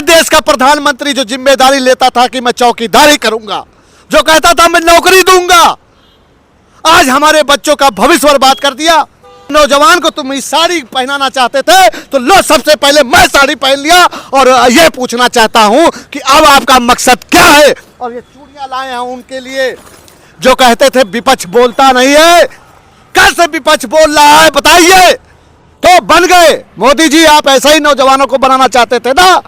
देश का प्रधानमंत्री जो जिम्मेदारी लेता था कि मैं चौकीदारी करूंगा, जो कहता था मैं नौकरी दूंगा, आज हमारे बच्चों का भविष्य बर्बाद कर दिया। नौजवान को तुम इस साड़ी पहनाना चाहते थे तो लो, सबसे पहले मैं साड़ी पहन लिया और ये पूछना चाहता हूं कि अब आपका मकसद क्या है। और ये चूड़ियां लाए हैं उनके लिए जो कहते थे विपक्ष बोलता नहीं है, कैसे विपक्ष बोल रहा है बताइए। तो बन गए मोदी जी, आप ऐसा ही नौजवानों को बनाना चाहते थे ना,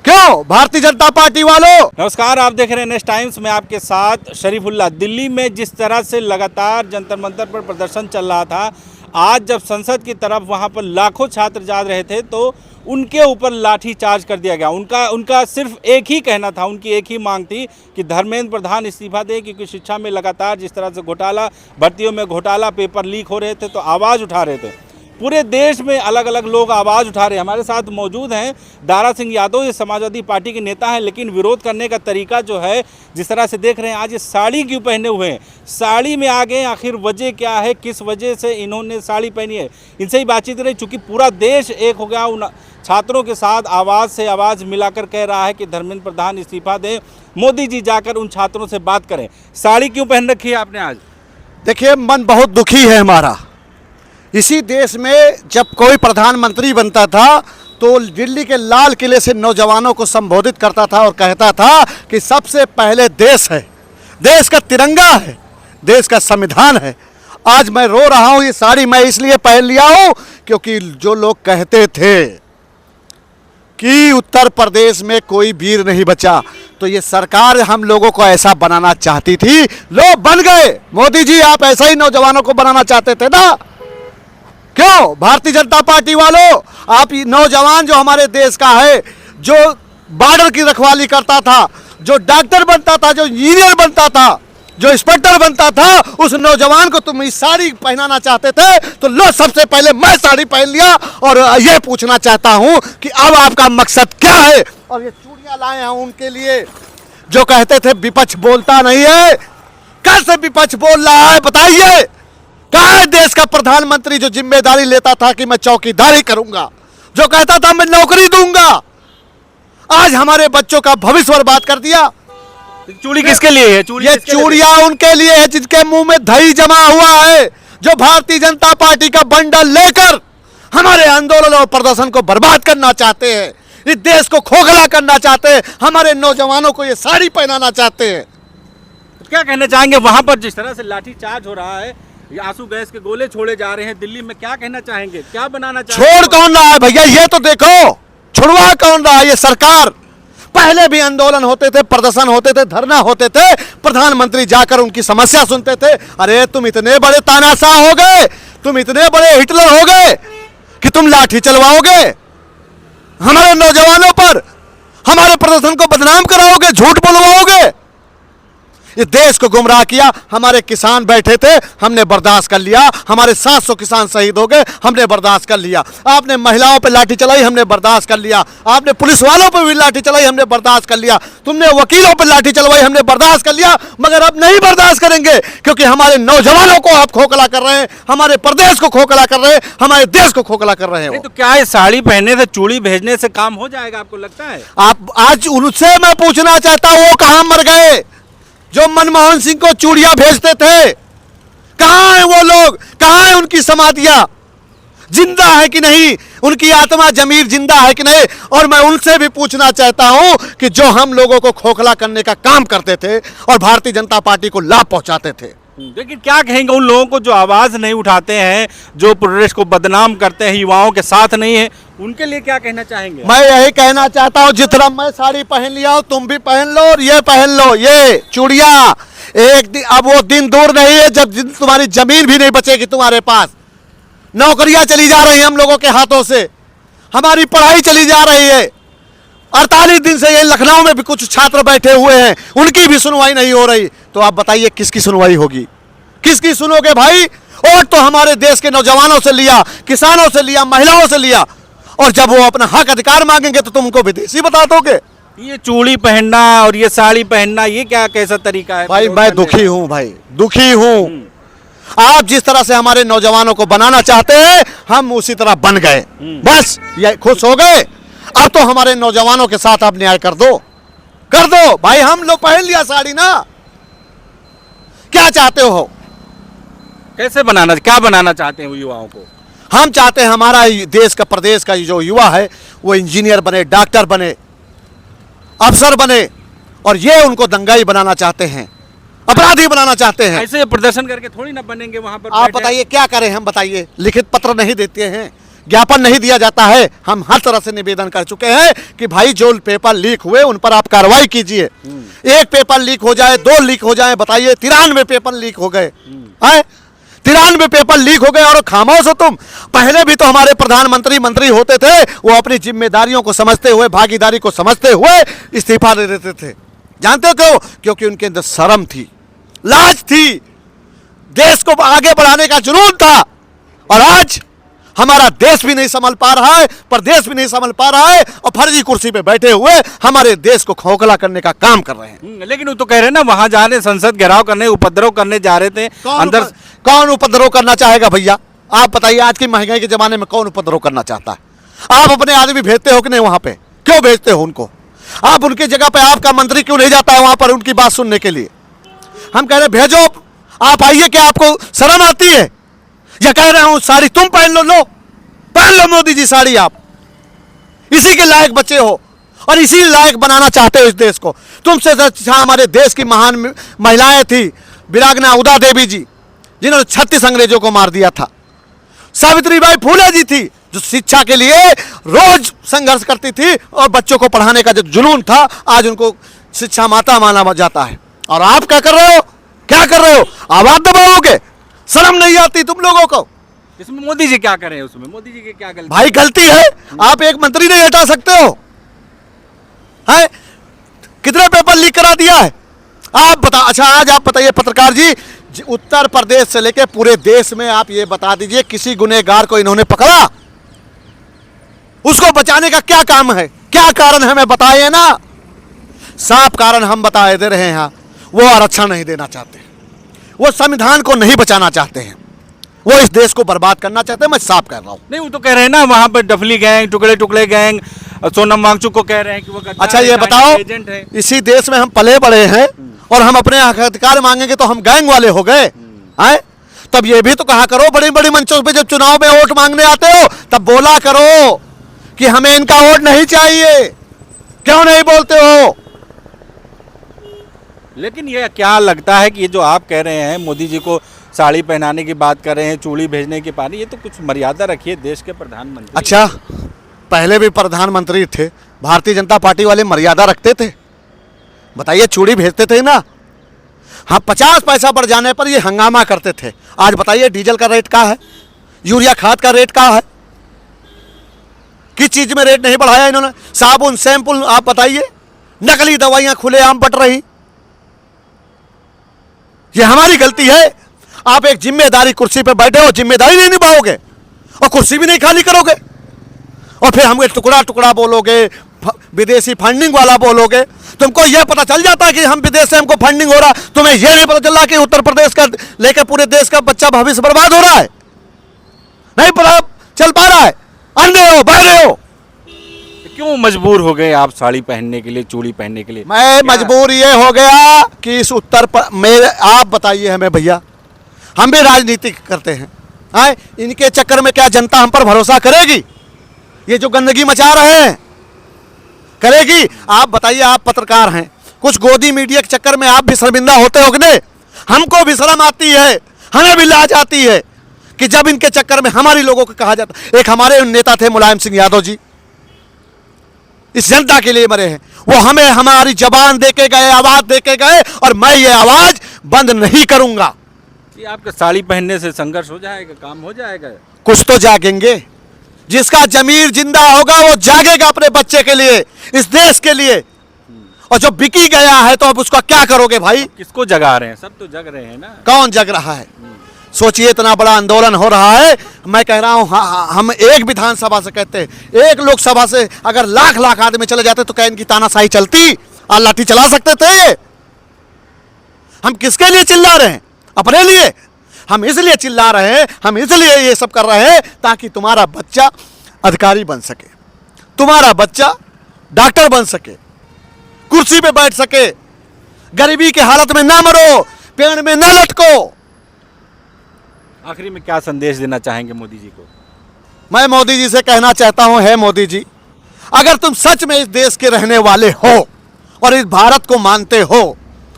क्यों भारतीय जनता पार्टी वालों। नमस्कार, आप देख रहे हैं नेक्स्ट टाइम्स में आपके साथ शरीफुल्लाह। दिल्ली में जिस तरह से लगातार जंतर मंतर पर प्रदर्शन चल रहा था, आज जब संसद की तरफ वहां पर लाखों छात्र जा रहे थे तो उनके ऊपर लाठी चार्ज कर दिया गया। उनका सिर्फ एक ही कहना था, उनकी एक ही मांग थी कि धर्मेंद्र प्रधान इस्तीफा दें, क्योंकि शिक्षा में लगातार जिस तरह से घोटाला, भर्तियों में घोटाला, पेपर लीक हो रहे थे तो आवाज़ उठा रहे थे। पूरे देश में अलग अलग लोग आवाज़ उठा रहे हैं। हमारे साथ मौजूद हैं दारा सिंह यादव, ये समाजवादी पार्टी के नेता हैं, लेकिन विरोध करने का तरीका जो है, जिस तरह से देख रहे हैं, आज ये साड़ी क्यों पहने हुए हैं, साड़ी में आ गए, आखिर वजह क्या है, किस वजह से इन्होंने साड़ी पहनी है, इनसे ही बातचीत रही। चूँकि पूरा देश एक हो गया, उन छात्रों के साथ आवाज़ से आवाज़ मिलाकर कह रहा है कि धर्मेंद्र प्रधान इस्तीफा दें, मोदी जी जाकर उन छात्रों से बात करें। साड़ी क्यों पहन रखी है आपने आज? देखिए, मन बहुत दुखी है हमारा। इसी देश में जब कोई प्रधानमंत्री बनता था तो दिल्ली के लाल किले से नौजवानों को संबोधित करता था और कहता था कि सबसे पहले देश है, देश का तिरंगा है, देश का संविधान है। आज मैं रो रहा हूं, ये साड़ी मैं इसलिए पहन लिया हूं क्योंकि जो लोग कहते थे कि उत्तर प्रदेश में कोई वीर नहीं बचा, तो ये सरकार हम लोगों को ऐसा बनाना चाहती थी। लोग बन गए मोदी जी, आप ऐसा ही नौजवानों को बनाना चाहते थे ना, क्यों भारतीय जनता पार्टी वालों। आप नौजवान जो हमारे देश का है, जो बॉर्डर की रखवाली करता था, जो डॉक्टर बनता था, जो इंजीनियर बनता था, जो इंस्पेक्टर बनता था, उस नौजवान को तुम इस साड़ी पहनाना चाहते थे तो लो, सबसे पहले मैं साड़ी पहन लिया और ये पूछना चाहता हूं कि अब आपका मकसद क्या है। और ये चूड़ियां लाए हैं उनके लिए जो कहते थे विपक्ष बोलता नहीं है, कैसे विपक्ष बोल रहा है बताइए। कहाँ है देश का प्रधानमंत्री जो जिम्मेदारी लेता था कि मैं चौकीदारी करूंगा, जो कहता था मैं नौकरी दूंगा, आज हमारे बच्चों का भविष्य बर्बाद कर दिया। चूड़ी किसके लिए है? ये चूड़ियां उनके लिए है जिनके मुंह में दही जमा हुआ है, जो भारतीय जनता पार्टी का बंडल लेकर हमारे आंदोलन और प्रदर्शन को बर्बाद करना चाहते हैं, इस देश को खोखला करना चाहते हैं, हमारे नौजवानों को ये साड़ी पहनाना चाहते हैं। क्या कहना चाहेंगे वहां पर जिस तरह से लाठी चार्ज हो रहा है, ये आंसू गैस के गोले छोड़े जा रहे हैं दिल्ली में, क्या कहना चाहेंगे, क्या बनाना चाहेंगे? छोड़ कौन रहा है भैया, ये तो देखो, छुड़वा कौन रहा है ये सरकार। पहले भी आंदोलन होते थे, प्रदर्शन होते थे, धरना होते थे, प्रधानमंत्री जाकर उनकी समस्या सुनते थे। अरे तुम इतने बड़े तानाशाह हो गए, तुम इतने बड़े हिटलर हो गए कि तुम लाठी चलवाओगे हमारे नौजवानों पर, हमारे प्रदर्शन को बदनाम कराओगे, झूठ बोलवाओगे। ये देश को गुमराह किया। हमारे किसान बैठे थे, हमने बर्दाश्त कर लिया, हमारे 700 किसान शहीद हो गए, हमने बर्दाश्त कर लिया। आपने महिलाओं पर लाठी चलाई, हमने बर्दाश्त कर लिया। आपने पुलिस वालों पर भी लाठी चलाई, हमने बर्दाश्त कर लिया। तुमने वकीलों पर लाठी चलवाई, हमने बर्दाश्त कर लिया। मगर अब नहीं बर्दाश्त करेंगे, क्योंकि हमारे नौजवानों को आप खोखला कर रहे हैं, हमारे प्रदेश को खोखला कर रहे हैं, हमारे देश को खोखला कर रहे हैं। तो क्या है, साड़ी पहनने से, चूड़ी भेजने से काम हो जाएगा आपको लगता है? आप आज उनसे मैं पूछना चाहता हूं, वो कहां मर गए जो मनमोहन सिंह को चूड़ियां भेजते थे? कहां है वो लोग, कहां है उनकी समाधियां, जिंदा है कि नहीं, उनकी आत्मा जमीर जिंदा है कि नहीं? और मैं उनसे भी पूछना चाहता हूं कि जो हम लोगों को खोखला करने का काम करते थे और भारतीय जनता पार्टी को लाभ पहुंचाते थे, लेकिन क्या कहेंगे उन लोगों को जो आवाज नहीं उठाते हैं, जो प्रदेश को बदनाम करते हैं, युवाओं के साथ नहीं है, उनके लिए क्या कहना चाहेंगे? मैं यही कहना चाहता हूं, जितना मैं साड़ी पहन लिया हूं, तुम भी पहन लो और ये पहन लो, ये चूड़ियां। एक दिन, अब वो दिन दूर नहीं है जब तुम्हारी जमीन भी नहीं बचेगी तुम्हारे पास। नौकरियां चली जा रही हैं हम लोगों के हाथों से, हमारी पढ़ाई चली जा रही है। 48 दिन से ये लखनऊ में भी कुछ छात्र बैठे हुए हैं, उनकी भी सुनवाई नहीं हो रही। तो आप बताइए किसकी सुनवाई होगी, किसकी सुनोगे भाई? वोट तो हमारे देश के नौजवानों से लिया, किसानों से लिया, महिलाओं से लिया, और जब वो अपना हक अधिकार मांगेंगे तो तुम उनको विदेशी बता दोगे। ये चूड़ी पहनना और ये साड़ी पहनना, ये क्या कैसा तरीका है? भाई मैं दुखी हूं, भाई दुखी हूं। आप जिस तरह से हमारे नौजवानों को बनाना चाहते हैं, हम उसी तरह बन गए, बस ये खुश हो गए। अब तो हमारे नौजवानों के साथ आप न्याय कर दो भाई। हम लोग पहन लिया साड़ी ना, क्या चाहते हो? कैसे बनाना, क्या बनाना चाहते हैं वो युवाओं को? हम चाहते हैं हमारा देश का, प्रदेश का जो युवा है वो इंजीनियर बने, डॉक्टर बने, अफसर बने, और ये उनको दंगाई बनाना चाहते हैं, अपराधी बनाना चाहते हैं। ऐसे प्रदर्शन करके थोड़ी ना बनेंगे वहां पर। आप बताइए क्या करें हम, बताइए। लिखित पत्र नहीं देते हैं, ज्ञापन नहीं दिया जाता है। हम हर तरह से निवेदन कर चुके हैं कि भाई जो पेपर लीक हुए उन पर आप कार्रवाई कीजिए। एक पेपर लीक हो जाए, 2 लीक हो जाए, बताइए 93 पेपर लीक हो गए हैं। 93 पेपर लीक हो गए और खामोश हो तुम। पहले भी तो हमारे प्रधानमंत्री मंत्री होते थे, वो अपनी जिम्मेदारियों को समझते हुए, भागीदारी को समझते हुए इस्तीफा दे देते थे। जानते हो क्यों? क्योंकि उनके अंदर शर्म थी, लाज थी, देश को आगे बढ़ाने का जुनून था। और आज हमारा देश भी नहीं संभल पा रहा है, प्रदेश भी नहीं संभल पा रहा है, और फर्जी कुर्सी पे बैठे हुए हमारे देश को खोखला करने का काम कर रहे हैं। लेकिन वो तो कह रहे हैं ना, वहां जा रहे, संसद घेराव करने, उपद्रव करने जा रहे थे अंदर। कौन उपद्रव करना चाहेगा भैया? आप बताइए, आज की महंगाई के जमाने में कौन उपद्रव करना चाहता है? आप अपने आदमी भेजते हो कि नहीं वहां पे? क्यों भेजते हो उनको? आप उनकी जगह पे आपका मंत्री क्यों नहीं जाता है वहां पर उनकी बात सुनने के लिए? हम कह रहे भेजो, आप आइए। क्या आपको शर्म आती है? या कह रहा हूं साड़ी तुम पहन लो पहन लो मोदी जी साड़ी। आप इसी के लायक बच्चे हो और इसी लायक बनाना चाहते हो इस देश को। तुमसे अच्छा हमारे देश की महान महिलाएं थी, वीरांगना उदा देवी जी, जिन्होंने 36 अंग्रेजों को मार दिया था। सावित्रीबाई फुले जी थी, जो शिक्षा के लिए रोज संघर्ष करती थी, और बच्चों को पढ़ाने का जो जुनून था, आज उनको शिक्षा माता माना जाता है। और आप क्या कर रहे हो? क्या कर रहे हो? आवाज दबाओगे? शर्म नहीं आती तुम लोगों को? इसमें मोदी जी क्या करें? उसमें मोदी जी की क्या गलती? भाई गलती है, आप एक मंत्री नहीं हटा सकते हो? है कितने पेपर लीक करा दिया है? आप बता। अच्छा आज आप बताइए पत्रकार जी, उत्तर प्रदेश से लेकर पूरे देश में आप ये बता दीजिए, किसी गुनहगार को इन्होंने पकड़ा? उसको बचाने का क्या काम है? क्या कारण है? हमें बताइए ना। साफ कारण हम बता दे रहे हैं। वो आरक्षण नहीं देना चाहते, वो संविधान को नहीं बचाना चाहते हैं, वो इस देश को बर्बाद करना चाहते हैं। मैं साफ कह रहा हूं। नहीं, वो तो कह रहे हैं ना, वहां पर डफली गैंग, टुकड़े टुकड़े गैंग, सोनम वांगचुक को कह रहे हैं कि वो गद्दार अच्छा ये बताओ, एजेंट है। इसी देश में हम पले बड़े हैं और हम अपने अधिकार मांगेंगे तो हम गैंग वाले हो गए हैं? तब ये भी तो कहा करो, बड़ी बड़ी मंचों पे जब चुनाव में वोट मांगने आते हो तब बोला करो कि हमें इनका वोट नहीं चाहिए। क्यों नहीं बोलते हो? लेकिन ये क्या लगता है कि ये जो आप कह रहे हैं, मोदी जी को साड़ी पहनाने की बात कर रहे हैं, चूड़ी भेजने की बात, ये तो कुछ मर्यादा रखिए, देश के प्रधानमंत्री। अच्छा, पहले भी प्रधानमंत्री थे, भारतीय जनता पार्टी वाले मर्यादा रखते थे? बताइए, चूड़ी भेजते थे ना। हाँ, 50 पैसा बढ़ जाने पर ये हंगामा करते थे। आज बताइए डीजल का रेट क्या है, यूरिया खाद का रेट क्या है? किस चीज में रेट नहीं बढ़ाया इन्होंने? साबुन, शैम्पू, आप बताइए। नकली दवाइयां खुलेआम बट रही। ये हमारी गलती है। आप एक जिम्मेदारी कुर्सी पे बैठे हो, जिम्मेदारी नहीं निभाओगे और कुर्सी भी नहीं खाली करोगे, और फिर हमें टुकड़ा टुकड़ा बोलोगे, विदेशी फंडिंग वाला बोलोगे। तुमको यह पता चल जाता है कि हम विदेश से हमको फंडिंग हो रहा, तुम्हें यह नहीं पता चल रहा कि उत्तर प्रदेश का लेकर पूरे देश का बच्चा भविष्य बर्बाद हो रहा है? नहीं पता चल पा रहा है? अंधे हो, बहरे हो। क्यों मजबूर हो गए आप साड़ी पहनने के लिए, चूड़ी पहनने के लिए? मैं मजबूर ये हो गया कि इस मेरे, आप बताइए हमें भैया, हम भी राजनीति करते हैं, इनके चक्कर में क्या जनता हम पर भरोसा करेगी? ये जो गंदगी मचा रहे हैं करेगी? आप बताइए, आप पत्रकार हैं, कुछ गोदी मीडिया के चक्कर में आप भी शर्मिंदा होते हो कि नहीं? हमको भी शर्म आती है, हमें भी लाज आती है कि जब इनके चक्कर में हमारी लोगों को कहा जाता। एक हमारे नेता थे मुलायम सिंह यादव जी, इस जनता के लिए मरे हैं। वो हमें हमारी जबान देके गए, आवाज देके गए, और मैं ये आवाज बंद नहीं करूंगा। आपके साड़ी पहनने से संघर्ष हो जाएगा, काम हो जाएगा? कुछ तो जागेंगे। जिसका जमीर जिंदा होगा वो जागेगा अपने बच्चे के लिए, इस देश के लिए। और जो बिकी गया है तो अब उसका क्या करोगे भाई? किसको जगा रहे हैं? सब तो जग रहे हैं ना। कौन जग रहा है? सोचिए, इतना बड़ा आंदोलन हो रहा है। मैं कह रहा हूं, हम एक विधानसभा से कहते हैं, एक लोकसभा से अगर लाख लाख आदमी चले जाते तो क्या इनकी तानाशाही चलती और लाठी चला सकते थे? हम किसके लिए चिल्ला रहे हैं? अपने लिए। हम इसलिए चिल्ला रहे हैं, हम इसलिए ये सब कर रहे हैं ताकि तुम्हारा बच्चा अधिकारी बन सके, तुम्हारा बच्चा डॉक्टर बन सके, कुर्सी पे बैठ सके, गरीबी के हालत में ना मरो, पेड़ में ना लटको। आखिरी में क्या संदेश देना चाहेंगे मोदी जी को? मैं मोदी जी से कहना चाहता हूं, है मोदी जी, अगर तुम सच में इस देश के रहने वाले हो और इस भारत को मानते हो,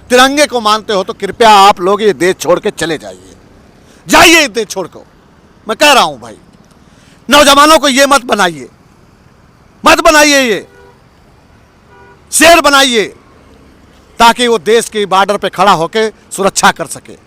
तिरंगे को मानते हो, तो कृपया आप लोग ये देश छोड़ के चले जाइए, जाइए इस देश छोड़ को। मैं कह रहा हूं भाई, नौजवानों को ये मत बनाइए, मत बनाइए, ये शेर बनाइए ताकि वो देश के बॉर्डर पे खड़ा होकर सुरक्षा कर सके।